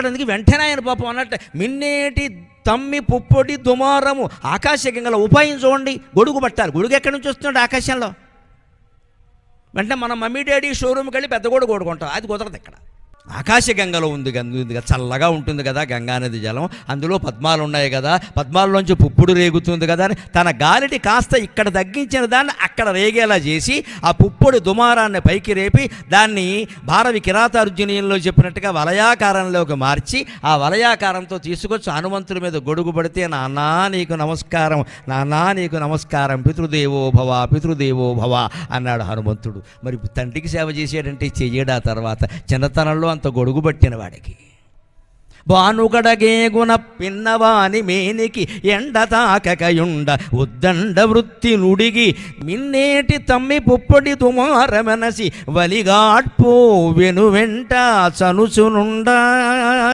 మాట్లాడేందుకు వెంటనే ఆయన పాపం అన్నట్టు మిన్నేటి తమ్మి పుప్పొడి దుమారము ఆకాశగంగల ఉపాయం చూడండి. గొడుగు పట్టాలి. గొడుగు ఎక్కడి నుంచి వస్తున్నాడు? ఆకాశంలో. వెంటనే మన మమ్మీ డాడీ షోరూమ్కి వెళ్ళి పెద్ద గొడుగు కొడుకుంటాం. అది కుదరదు. ఇక్కడ ఆకాశగంగలో ఉంది కదా, చల్లగా ఉంటుంది కదా గంగానది జలం, అందులో పద్మాలు ఉన్నాయి కదా, పద్మాల్లోంచి పుప్పుడు రేగుతుంది కదా అని తన గాలిని కాస్త ఇక్కడ తగ్గించిన దాన్ని అక్కడ రేగేలా చేసి ఆ పుప్పొడి దుమారాన్ని పైకి రేపి దాన్ని భారవి కిరాతార్జునీయంలో చెప్పినట్టుగా వలయాకారంలోకి మార్చి ఆ వలయాకారంతో తీసుకొచ్చి హనుమంతుడి మీద గొడుగు పడితే నాన్నా నీకు నమస్కారం, నాన్నా నీకు నమస్కారం, పితృదేవో భవ పితృదేవో భవ అన్నాడు హనుమంతుడు. మరి తండ్రికి సేవ చేసేటంటే చెయ్యడా? తర్వాత చిన్నతనంలో అంత గొడుగు పట్టిన వాడికి భానుగడగేగున పిన్నవాని మేనికి ఎండ తాకకయుండ ఉద్దండ వృత్తి నుడిగి మిన్నేటి తమ్మి పుప్పొడి దుమారమనసి వలిగాడ్పో వెను వెంట చనుచునుండా.